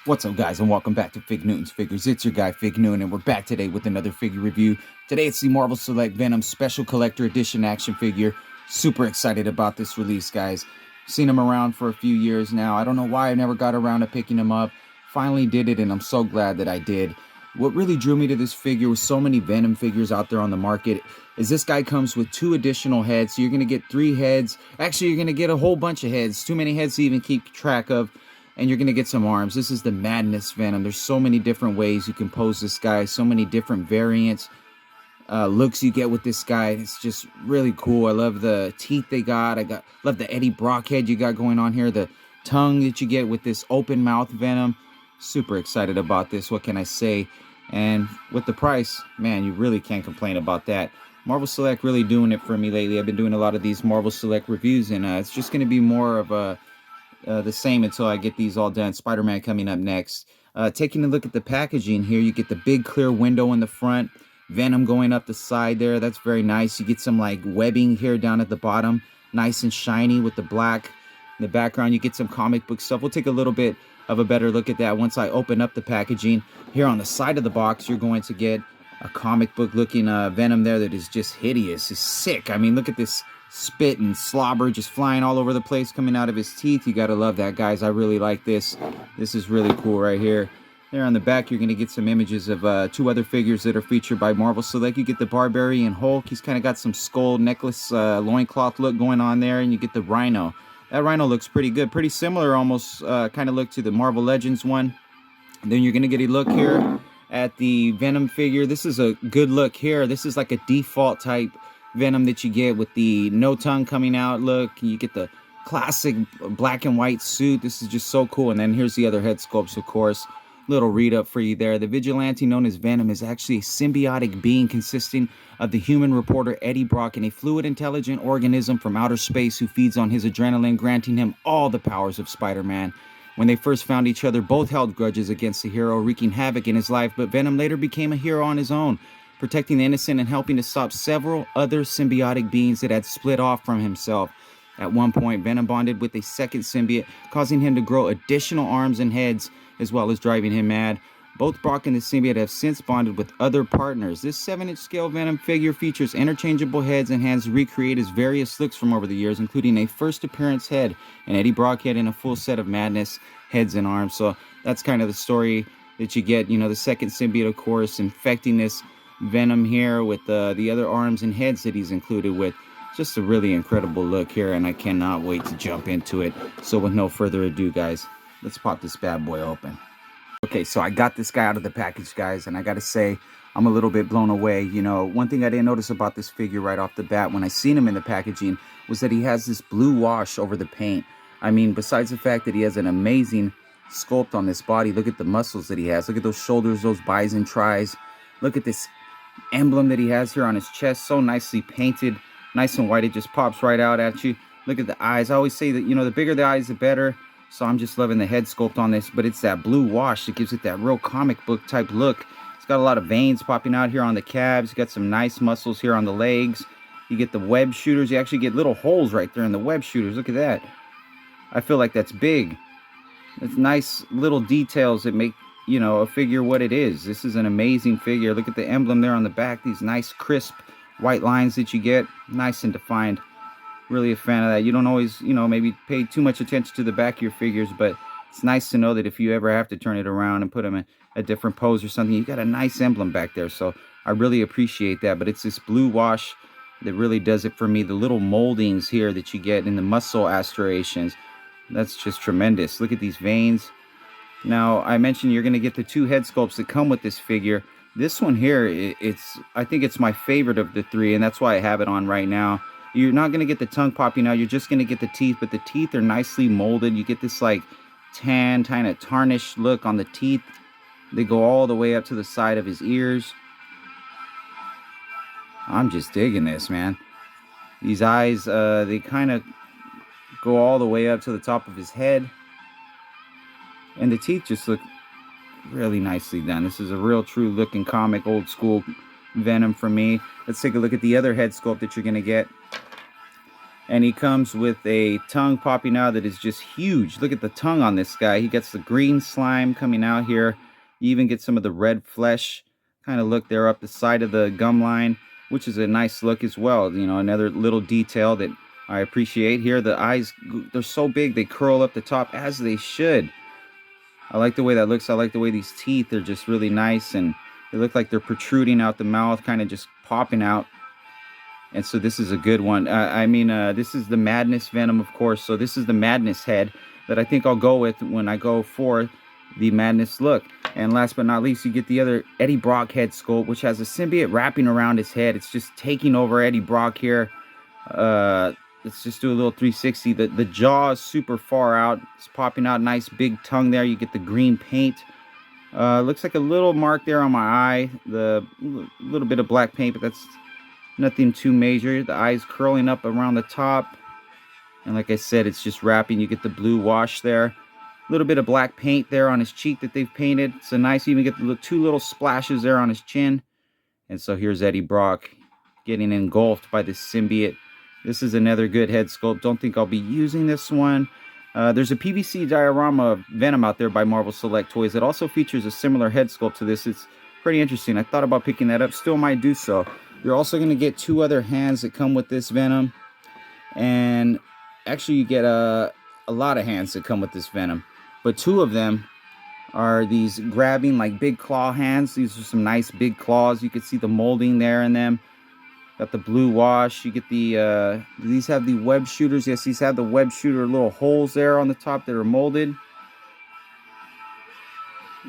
What's up, guys, and welcome back to Fig Newton's Figures. It's your guy, Fig Newton, and we're back today with another figure review. Today, it's the Marvel Select Venom Special Collector Edition action figure. Super excited about this release, guys. Seen him around for a few years now. I don't know why I never got around to picking him up. Finally did it, and I'm so glad that I did. What really drew me to this figure with so many Venom figures out there on the market is this guy comes with 2 additional heads. So you're going to get 3 heads. Actually, you're going to get a whole bunch of heads. Too many heads to even keep track of. And you're going to get some arms. This is the Madness Venom. There's so many different ways you can pose this guy. So many different variants, looks you get with this guy. It's just really cool. I love the teeth they got. Love the Eddie Brock head you got going on here. The tongue that you get with this open mouth Venom. Super excited about this. What can I say? And with the price, man, you really can't complain about that. Marvel Select really doing it for me lately. I've been doing a lot of these Marvel Select reviews, and it's just going to be more of a the same until I get these all done. Spider-Man coming up next. Taking a look at the packaging here, you get the big clear window in the front, Venom going up the side there. That's very nice. You get some like webbing here down at the bottom, nice and shiny with the black in the background. You get some comic book stuff. We'll take a little bit of a better look at that once I open up the packaging. Here on the side of the box, you're going to get a comic book looking Venom there that is just hideous. It's sick. I mean, look at this spit and slobber just flying all over the place coming out of his teeth. You gotta love that, guys. I really like this. This is really cool right here. There on the back, you're gonna get some images of 2 other figures that are featured by Marvel Select. You get the Barbarian Hulk. He's kind of got some skull necklace loincloth look going on there, and you get the Rhino. That Rhino looks pretty good, pretty similar almost kind of look to the Marvel Legends one. And then you're gonna get a look here at the Venom figure. This is a good look here. This is like a default type Venom that you get with the no tongue coming out look. You get the classic black and white suit. This is just so cool. And then here's the other head sculpts, of course. Little read up for you there. The vigilante known as Venom is actually a symbiotic being consisting of the human reporter Eddie Brock and a fluid intelligent organism from outer space who feeds on his adrenaline, granting him all the powers of Spider-Man. When they first found each other, both held grudges against the hero, wreaking havoc in his life, but Venom later became a hero on his own, protecting the innocent and helping to stop several other symbiotic beings that had split off from himself. At one point, Venom bonded with a second symbiote, causing him to grow additional arms and heads, as well as driving him mad. Both Brock and the symbiote have since bonded with other partners. This 7-inch scale Venom figure features interchangeable heads and hands recreated as various looks from over the years, including a first appearance head, an Eddie Brock head, and a full set of Madness heads and arms. So that's kind of the story that you get. You know, the second symbiote, of course, infecting this Venom here with the other arms and heads that he's included with. Just a really incredible look here, and I cannot wait to jump into it. So with no further ado, guys, let's pop this bad boy open. Okay, so I got this guy out of the package, guys, and I gotta say, I'm a little bit blown away. You know, one thing I didn't notice about this figure right off the bat when I seen him in the packaging was that he has this blue wash over the paint. I mean, besides the fact that he has an amazing sculpt on this body, look at the muscles that he has. Look at those shoulders, those bis and tris. Look at this emblem that he has here on his chest, so nicely painted, nice and white. It just pops right out at you. Look at the eyes. I always say that, you know, the bigger the eyes, the better. So I'm just loving the head sculpt on this, but it's that blue wash that gives it that real comic book type look. It's got a lot of veins popping out here on the calves. You got some nice muscles here on the legs. You get the web shooters. You actually get little holes right there in the web shooters. Look at that. I feel like that's big. It's nice little details that make, you know, a figure what it is. This is an amazing figure. Look at the emblem there on the back. These nice crisp white lines that you get. Nice and defined. Really a fan of that. You don't always, you know, maybe pay too much attention to the back of your figures, but it's nice to know that if you ever have to turn it around and put them in a different pose or something, you got a nice emblem back there. So I really appreciate that. But it's this blue wash that really does it for me. The little moldings here that you get in the muscle aspirations, that's just tremendous. Look at these veins. Now, I mentioned you're going to get the 2 head sculpts that come with this figure. This one here, I think it's my favorite of the 3, and that's why I have it on right now. You're not going to get the tongue popping out. You're just going to get the teeth, but the teeth are nicely molded. You get this like tan, kind of tarnished look on the teeth. They go all the way up to the side of his ears. I'm just digging this, man. These eyes, they kind of go all the way up to the top of his head. And the teeth just look really nicely done. This is a real true looking comic, old school Venom for me. Let's take a look at the other head sculpt that you're going to get. And he comes with a tongue popping out that is just huge. Look at the tongue on this guy. He gets the green slime coming out here. You even get some of the red flesh kind of look there up the side of the gum line, which is a nice look as well. You know, another little detail that I appreciate here. The eyes, they're so big, they curl up the top as they should. I like the way that looks. I like the way these teeth are just really nice, and they look like they're protruding out the mouth, kind of just popping out. And so this is a good one. This is the Madness Venom, of course. So this is the Madness head that I think I'll go with when I go for the Madness look. And last but not least, you get the other Eddie Brock head sculpt, which has a symbiote wrapping around his head. It's just taking over Eddie Brock here. Let's just do a little 360. The jaw is super far out. It's popping out. Nice big tongue there. You get the green paint. Looks like a little mark there on my eye. The little bit of black paint, but that's nothing too major. The eyes curling up around the top. And like I said, it's just wrapping. You get the blue wash there. A little bit of black paint there on his cheek that they've painted. It's a nice, you even get the two little splashes there on his chin. And so here's Eddie Brock getting engulfed by this symbiote. This is another good head sculpt. Don't think I'll be using this one. There's a PVC diorama of Venom out there by Marvel Select Toys that also features a similar head sculpt to this. It's pretty interesting. I thought about picking that up. Still might do so. You're also going to get two other hands that come with this Venom. And actually you get a lot of hands that come with this Venom. But two of them are these grabbing like big claw hands. These are some nice big claws. You can see the molding there in them. Got the blue wash. You get the, these have the web shooters. Yes, these have the web shooter little holes there on the top that are molded.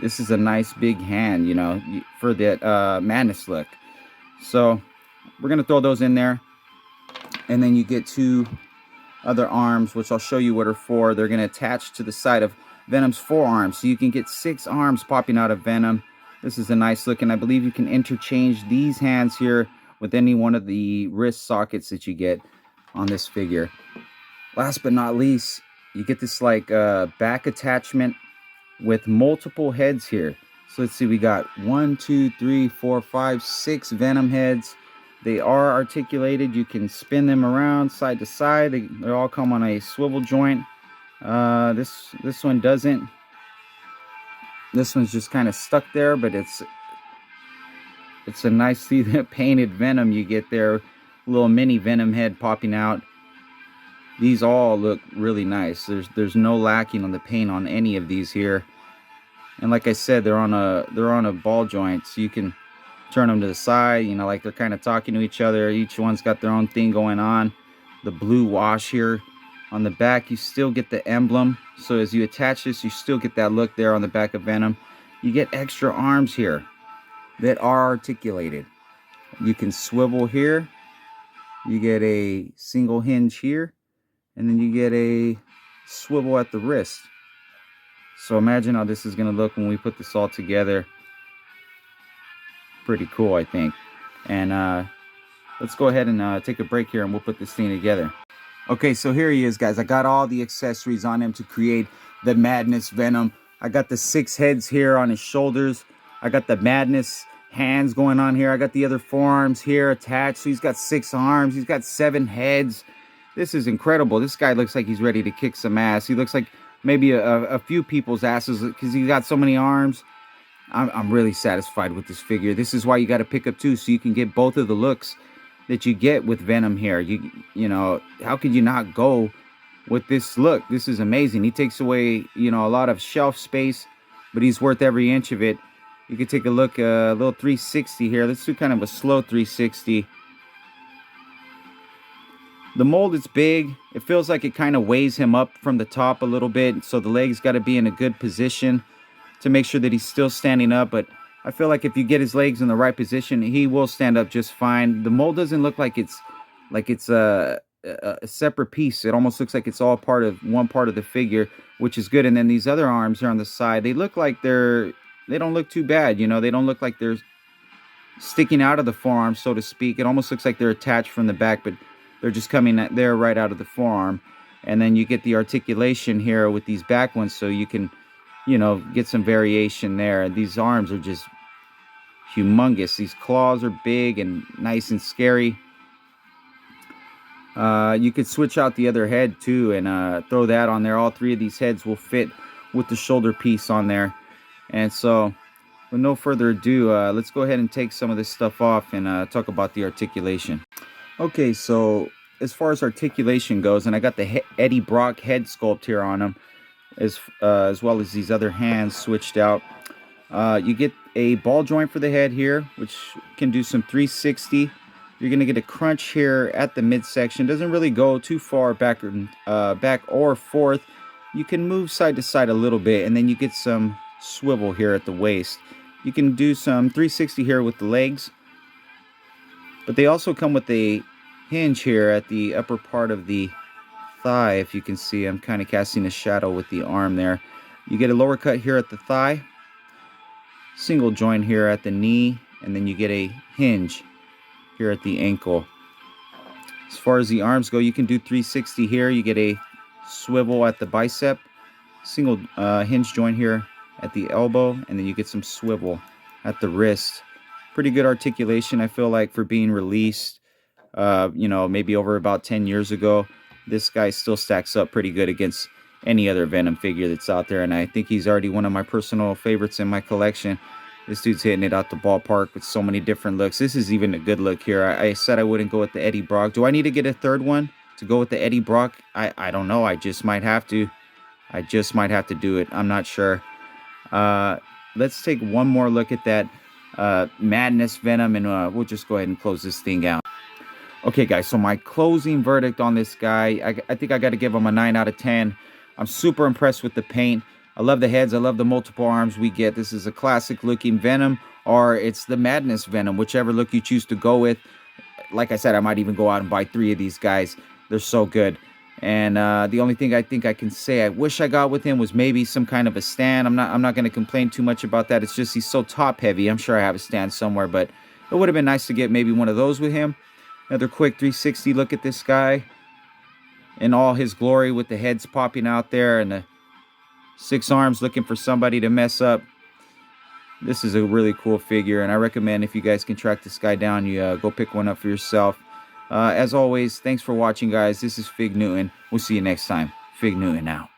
This is a nice big hand, you know, for that Madness look. So we're going to throw those in there. And then you get two other arms, which I'll show you what are for. They're going to attach to the side of Venom's forearm. So you can get 6 arms popping out of Venom. This is a nice look. And I believe you can interchange these hands here with any one of the wrist sockets that you get on this figure. Last but not least, you get this like back attachment with multiple heads here. So let's see, we got 1, 2, 3, 4, 5, 6 Venom heads. They are articulated. You can spin them around side to side. They all come on a swivel joint. This one doesn't. This one's just kind of stuck there, but it's a nicely painted Venom you get there. Little mini Venom head popping out. These all look really nice. There's no lacking on the paint on any of these here. And like I said, they're on a ball joint, so you can turn them to the side, you know, like they're kind of talking to each other. Each one's got their own thing going on. The blue wash here on the back, you still get the emblem. So as you attach this, you still get that look there on the back of Venom. You get extra arms here that are articulated. You can swivel here. You get a single hinge here, and then you get a swivel at the wrist. So imagine how this is going to look when we put this all together. Pretty cool, I think. And let's go ahead and take a break here, and we'll put this thing together. Okay, so here he is, guys. I got all the accessories on him to create the Madness Venom. I got the 6 heads here on his shoulders. I got the Madness hands going on here. I got the other forearms here attached. So he's got 6 arms. He's got 7 heads. This is incredible. This guy looks like he's ready to kick some ass. He looks like maybe a few people's asses because he's got so many arms. I'm really satisfied with this figure. This is why you got to pick up 2, so you can get both of the looks that you get with Venom here. You know, how could you not go with this look? This is amazing. He takes away, you know, a lot of shelf space, but he's worth every inch of it. You could take a look, a little 360 here. Let's do kind of a slow 360. The mold is big. It feels like it kind of weighs him up from the top a little bit, so the legs got to be in a good position to make sure that he's still standing up. But I feel like if you get his legs in the right position, he will stand up just fine. The mold doesn't look like it's a separate piece. It almost looks like it's all part of one part of the figure, which is good. And then these other arms here on the side, they look like they don't look too bad. You know, they don't look like they're sticking out of the forearm, so to speak. It almost looks like they're attached from the back, but they're just coming there right out of the forearm. And then you get the articulation here with these back ones, so you can, you know, get some variation there. These arms are just humongous. These claws are big and nice and scary. You could switch out the other head too and throw that on there. All three of these heads will fit with the shoulder piece on there. And so, with no further ado, let's go ahead and take some of this stuff off and talk about the articulation. Okay, so as far as articulation goes, and I got the Eddie Brock head sculpt here on him, as well as these other hands switched out. You get a ball joint for the head here, which can do some 360. You're going to get a crunch here at the midsection. Doesn't really go too far back or forth. You can move side to side a little bit, and then you get some swivel here at the waist. You can do some 360 here with the legs, but they also come with a hinge here at the upper part of the thigh. If you can see, I'm kind of casting a shadow with the arm there. You get a lower cut here at the thigh, single joint here at the knee, and then you get a hinge here at the ankle. As far as the arms go, you can do 360 here. You get a swivel at the bicep, single hinge joint here at the elbow, and then you get some swivel at the wrist. Pretty good articulation, I feel like, for being released maybe over about 10 years ago. This guy still stacks up pretty good against any other Venom figure that's out there, and I think he's already one of my personal favorites in my collection. This dude's hitting it out the ballpark with so many different looks. This is even a good look here. I said I wouldn't go with the Eddie Brock. Do I need to get a third one to go with the Eddie Brock? I don't know. I just might have to. I just might have to do it. I'm not sure. Let's take one more look at that Madness Venom, and we'll just go ahead and close this thing out. Okay, guys, so my closing verdict on this guy, I think I got to give him a 9 out of 10. I'm super impressed with the paint. I love the heads. I love the multiple arms we get. This is a classic looking Venom, or it's the Madness Venom, whichever look you choose to go with. Like I said, I might even go out and buy 3 of these guys. They're so good. And the only thing I think I can say I wish I got with him was maybe some kind of a stand. I'm not going to complain too much about that. It's just he's so top heavy. I'm sure I have a stand somewhere, but it would have been nice to get maybe one of those with him. Another quick 360 look at this guy in all his glory, with the heads popping out there and the 6 arms looking for somebody to mess up. This is a really cool figure, and I recommend, if you guys can track this guy down, you go pick one up for yourself. As always, thanks for watching, guys. This is Fig Newton. We'll see you next time. Fig Newton out.